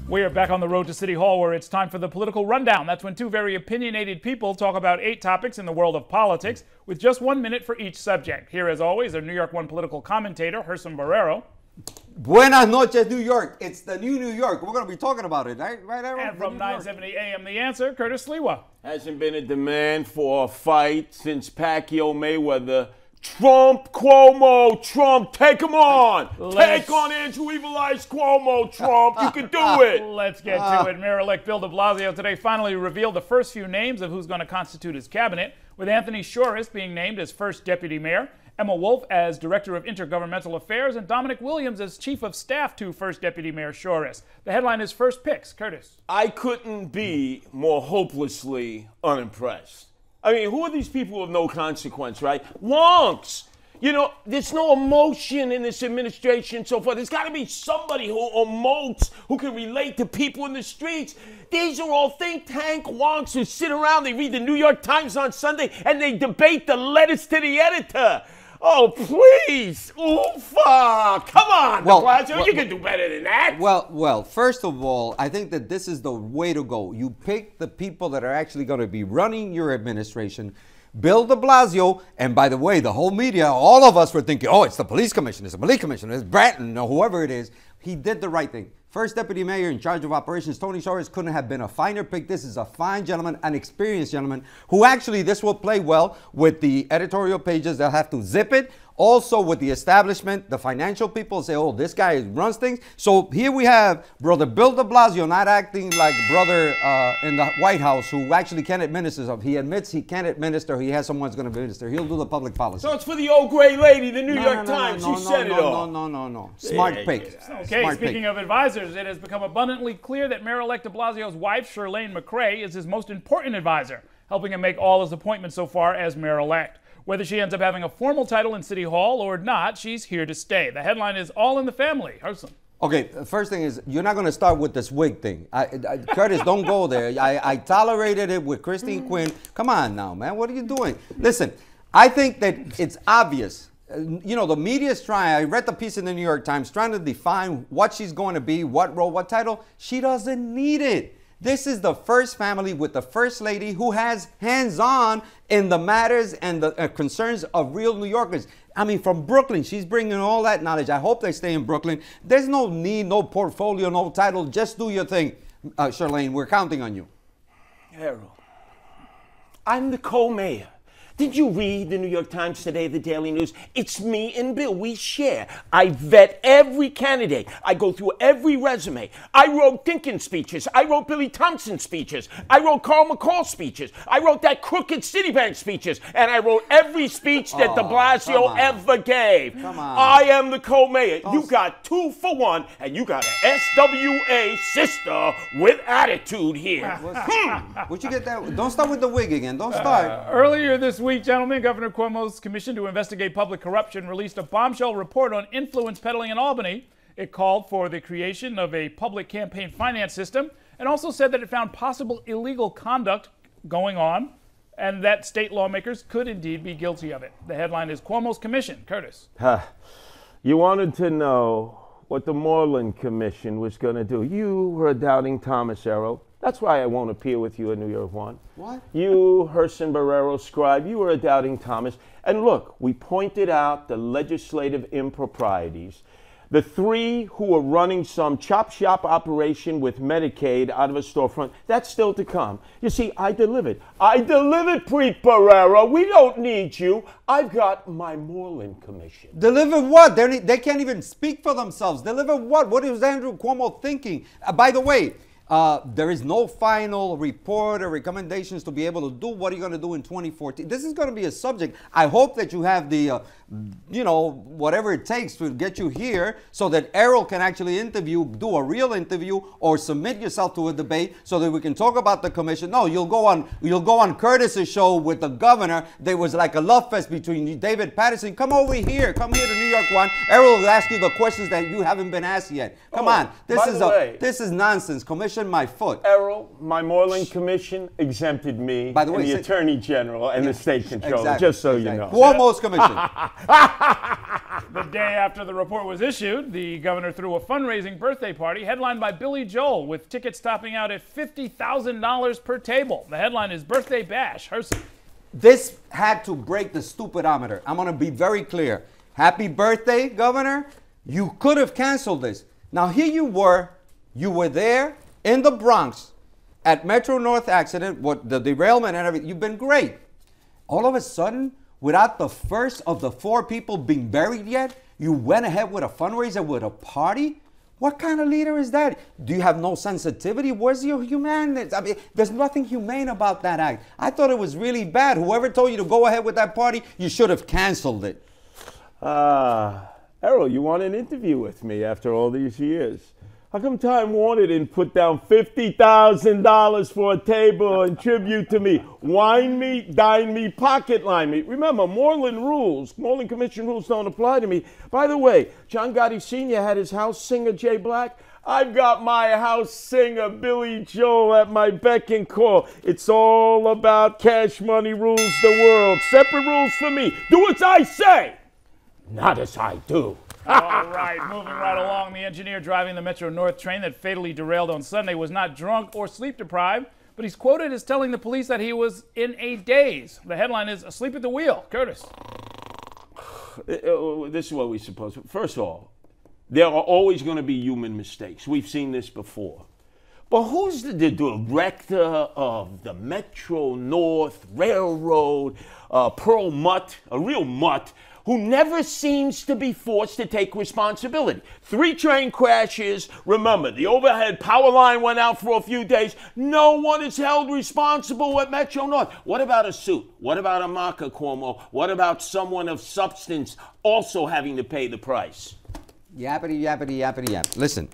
We are back on the road to City Hall, where it's time for the political rundown. That's when two very opinionated people talk about 8 topics in the world of politics, with just 1 minute for each subject. Here, as always, our NY1 political commentator, Gerson Barrero. Buenas noches, New York. It's the new New York. We're going to be talking about it, right? And from 970 AM, The Answer, Curtis Sliwa. Hasn't been a demand for a fight since Pacquiao Mayweather. Trump, Cuomo, Trump, take him on. Take on Andrew Evil Eyes Cuomo, Trump. You can do it. Let's get to it. Mayor-elect Bill de Blasio today finally revealed the first few names of who's going to constitute his cabinet, with Anthony Shorist being named as first deputy mayor, Emma Wolf as director of intergovernmental affairs, and Dominic Williams as chief of staff to first deputy mayor Shorist. The headline is First Picks. Curtis. I couldn't be more hopelessly unimpressed. I mean, who are these people of no consequence, right? Wonks! You know, there's no emotion in this administration so far. There's got to be somebody who emotes, who can relate to people in the streets. These are all think tank wonks who sit around, they read the New York Times on Sunday, and they debate the letters to the editor. Oh, please. Oofa. Come on, de Blasio. You can do better than that. Well, first of all, I think that this is the way to go. You pick the people that are actually going to be running your administration. Bill de Blasio, and by the way, the whole media, all of us were thinking, oh, it's the police commissioner, it's Bratton, or whoever it is. He did the right thing. First deputy mayor in charge of operations, Tony Shorist, couldn't have been a finer pick. This is a fine gentleman, an experienced gentleman, who actually, this will play well with the editorial pages. They'll have to zip it. Also with the establishment, the financial people say, oh, this guy runs things. So here we have brother Bill de Blasio not acting like brother in the White House who actually can't administer stuff. He admits he can't administer. He has someone who's going to administer. He'll do the public policy. So it's for the old gray lady, the New York Times. She said it all. No. Smart pick. Okay, speaking of advisors, it has become abundantly clear that Mayor-elect de Blasio's wife, Shirlane McCray, is his most important advisor, helping him make all his appointments so far as mayor-elect. Whether she ends up having a formal title in City Hall or not, she's here to stay. The headline is All in the Family. Gerson. Okay, the first thing is, you're not going to start with this wig thing. Curtis, don't go there. I tolerated it with Christine Quinn. Come on now, man. What are you doing? Listen, I think that it's obvious. You know, the media's trying. I read the piece in the New York Times trying to define what she's going to be, what role, what title. She doesn't need it. This is the first family with the first lady who has hands-on in the matters and the concerns of real New Yorkers. I mean, from Brooklyn, she's bringing all that knowledge. I hope they stay in Brooklyn. There's no need, no portfolio, no title. Just do your thing, Shirlane. We're counting on you. Harold, I'm the co-mayor. Did you read the New York Times today, the Daily News? It's me and Bill. We share. I vet every candidate. I go through every resume. I wrote Dinkins speeches. I wrote Billy Thompson speeches. I wrote Carl McCall speeches. I wrote that crooked Citibank speeches. And I wrote every speech that de Blasio ever gave. Come on. I am the co-mayor. You got 2 for 1, and you got an SWA sister with attitude here. Where'd you get that? Don't start with the wig again. Don't start. Earlier this week, gentlemen, Governor Cuomo's commission to investigate public corruption released a bombshell report on influence peddling in Albany. It called for the creation of a public campaign finance system and also said that it found possible illegal conduct going on and that state lawmakers could indeed be guilty of it. The headline is Cuomo's commission. Curtis. You wanted to know what the Moreland Commission was going to do. You were a doubting Thomas, Arrow. That's why I won't appear with you at NY1. What? You, Gerson Barrero, scribe, you were a doubting Thomas. And look, we pointed out the legislative improprieties. The 3 who were running some chop shop operation with Medicaid out of a storefront, that's still to come. You see, I delivered. I delivered, Preet Barrero. We don't need you. I've got my Moreland Commission. Deliver what? They can't even speak for themselves. Deliver what? What is Andrew Cuomo thinking? By the way, there is no final report or recommendations to be able to do what you're going to do in 2014. This is going to be a subject. I hope that you have the, you know, whatever it takes to get you here so that Errol can actually do a real interview or submit yourself to a debate so that we can talk about the commission. No, you'll go on Curtis's show with the governor. There was like a love fest between David Patterson. Come over here. Come here to NY1. Errol will ask you the questions that you haven't been asked yet. Come on. This is nonsense. Commission my foot. Errol, my Moreland Commission exempted me, by the way, and the Attorney General and the State Controller, exactly, just so you know. Cuomo's Commission. The day after the report was issued, the governor threw a fundraising birthday party headlined by Billy Joel, with tickets topping out at $50,000 per table. The headline is Birthday Bash. Herson. This had to break the stupidometer. I'm going to be very clear. Happy birthday, Governor. You could have canceled this. Now, here you were there in the Bronx at Metro North accident, what the derailment and everything. You've been great. All of a sudden, without the first of the 4 people being buried yet, you went ahead with a fundraiser, with a party? What kind of leader is that? Do you have no sensitivity? Where's your humanity? I mean, there's nothing humane about that act. I thought it was really bad. Whoever told you to go ahead with that party, you should have canceled it. Errol, you want an interview with me after all these years? How come Time Warner didn't put down $50,000 for a table in tribute to me? Wine me, dine me, pocket line me. Remember, Moreland Commission rules don't apply to me. By the way, John Gotti Sr. had his house singer, Jay Black. I've got my house singer, Billy Joel, at my beck and call. It's all about cash money rules the world. Separate rules for me. Do as I say, not as I do. All right, moving right along. The engineer driving the Metro North train that fatally derailed on Sunday was not drunk or sleep deprived, but he's quoted as telling the police that he was in a daze. The headline is Asleep at the Wheel. Curtis. This is what we suppose. First of all, there are always going to be human mistakes. We've seen this before. But who's the director of the Metro North Railroad, Pearl Mutt, a real mutt, who never seems to be forced to take responsibility? 3 train crashes. Remember, the overhead power line went out for a few days. No one is held responsible at Metro North. What about a suit? What about a marker, Cuomo? What about someone of substance also having to pay the price? Yappity, yappity, yappity, yap. Listen,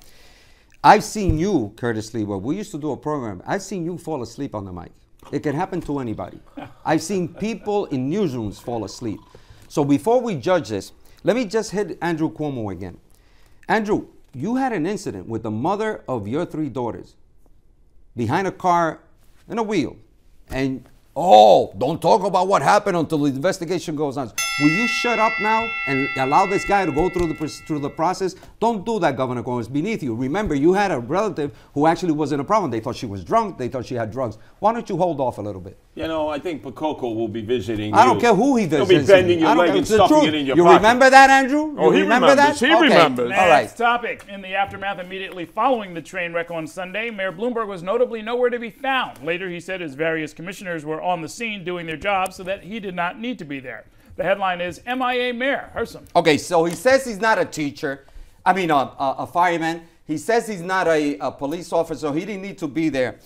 I've seen you, Curtis Lee, we used to do a program. I've seen you fall asleep on the mic. It can happen to anybody. I've seen people in newsrooms fall asleep. So before we judge this, let me just hit Andrew Cuomo again. Andrew, you had an incident with the mother of your 3 daughters behind a car in a wheel. And, don't talk about what happened until the investigation goes on. Will you shut up now and allow this guy to go through the process? Don't do that, Governor Cuomo. It's beneath you. Remember, you had a relative who actually was in a problem. They thought she was drunk. They thought she had drugs. Why don't you hold off a little bit? You know, I think Pakoko will be visiting you. I don't care who he visits. He'll be bending your leg and stuffing it in your pocket. You remember that, Andrew? Oh, he remembers. That? He remembers. Next All right. topic. In the aftermath immediately following the train wreck on Sunday, Mayor Bloomberg was notably nowhere to be found. Later, he said his various commissioners were on the scene doing their jobs so that he did not need to be there. The headline is MIA Mayor. Herson. Okay, so he says he's not a teacher. I mean, a fireman. He says he's not a police officer. He didn't need to be there.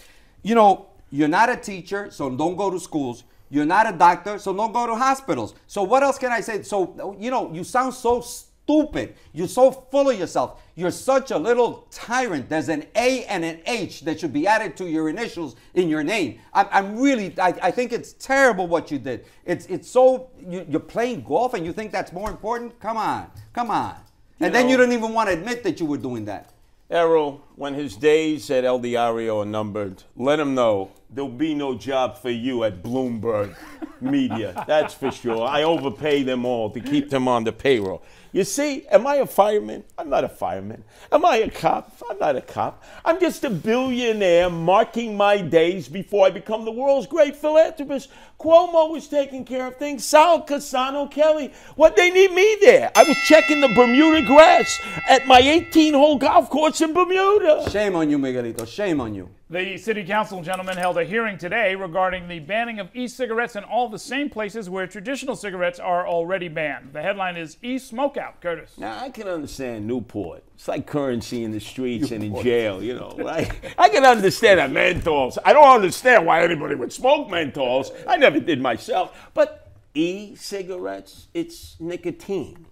You know, you're not a teacher, so don't go to schools. You're not a doctor, so don't go to hospitals. So what else can I say? So, you know, you sound so stupid. You're so full of yourself. You're such a little tyrant. There's an A and an H that should be added to your initials in your name. I think it's terrible what you did. It's so, you're playing golf and you think that's more important? Come on. And then you don't even want to admit that you were doing that. Errol, when his days at El Diario are numbered, let him know there'll be no job for you at Bloomberg Media. That's for sure. I overpay them all to keep them on the payroll. You see, am I a fireman? I'm not a fireman. Am I a cop? I'm not a cop. I'm just a billionaire marking my days before I become the world's great philanthropist. Cuomo was taking care of things. Sal Cassano Kelly. What, they need me there? I was checking the Bermuda grass at my 18-hole golf course in Bermuda. Shame on you, Miguelito. Shame on you. The city council, gentlemen, held a hearing today regarding the banning of e-cigarettes in all the same places where traditional cigarettes are already banned. The headline is E-Smokeout. Curtis. Now, I can understand Newport. It's like currency in the streets and in jail, you know. Right? I can understand that menthols. I don't understand why anybody would smoke menthols. I never did myself. But e-cigarettes, it's nicotine.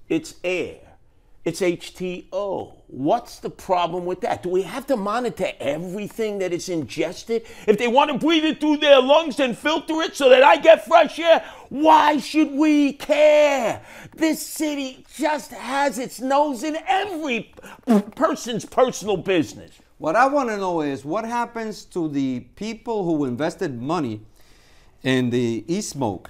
It's air. It's H2O. What's the problem with that? Do we have to monitor everything that is ingested? If they want to breathe it through their lungs and filter it so that I get fresh air, why should we care? This city just has its nose in every person's personal business. What I want to know is what happens to the people who invested money in the e-smoke.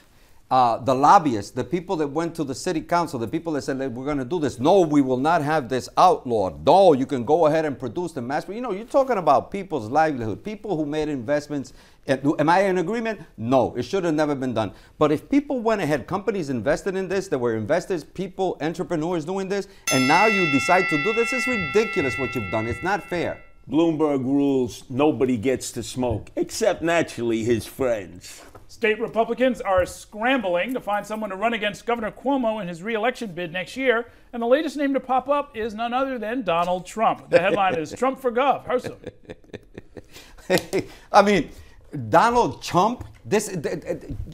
the lobbyists, the people that went to the city council, the people that said that we're going to do this. No, we will not have this outlawed. No, you can go ahead and produce the mass. You know, you're talking about people's livelihood, people who made investments. Am I in agreement? No, it should have never been done. But if people went ahead, companies invested in this, there were investors, people, entrepreneurs doing this, and now you decide to do this, it's ridiculous what you've done. It's not fair. Bloomberg rules nobody gets to smoke, except naturally his friends. State Republicans are scrambling to find someone to run against Governor Cuomo in his re-election bid next year, and the latest name to pop up is none other than Donald Trump. The headline is Trump for Gov. Hersom. I mean, Donald Trump,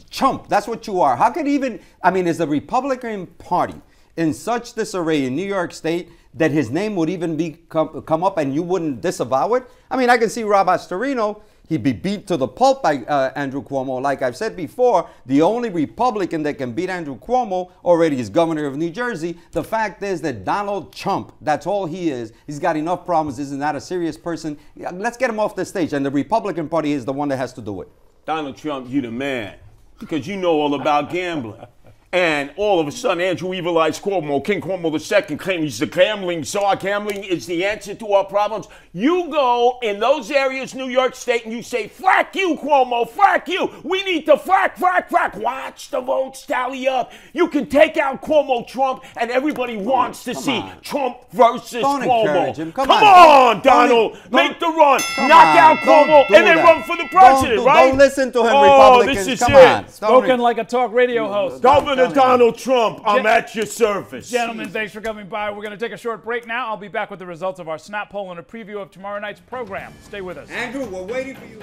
Trump, that's what you are. How could even, I mean, is the Republican Party in such disarray in New York State that his name would even come up and you wouldn't disavow it? I mean, I can see Rob Astorino. He'd be beat to the pulp by Andrew Cuomo. Like I've said before, the only Republican that can beat Andrew Cuomo already is governor of New Jersey. The fact is that Donald Trump, that's all he is. He's got enough problems. He's not a serious person. Let's get him off the stage. And the Republican Party is the one that has to do it. Donald Trump, you the man. Because you know all about gambling. And all of a sudden, Andrew Evil Eyes Cuomo, King Cuomo II, claims he's the gambling czar. Gambling is the answer to our problems. You go in those areas, New York State, and you say, frack you, Cuomo, frack you. We need to frack, frack, frack. Watch the votes tally up. You can take out Cuomo, Trump, and everybody wants to see Trump versus Cuomo. Come on, Donald. Make the run. Knock out Cuomo, and then run for the president, right? Don't listen to him, Republicans. This is Come it. on. Spoken like a talk radio host. Governor Donald Trump, I'm at your service. Gentlemen, thanks for coming by. We're going to take a short break now. I'll be back with the results of our snap poll and a preview of tomorrow night's program. Stay with us. Andrew, we're waiting for you.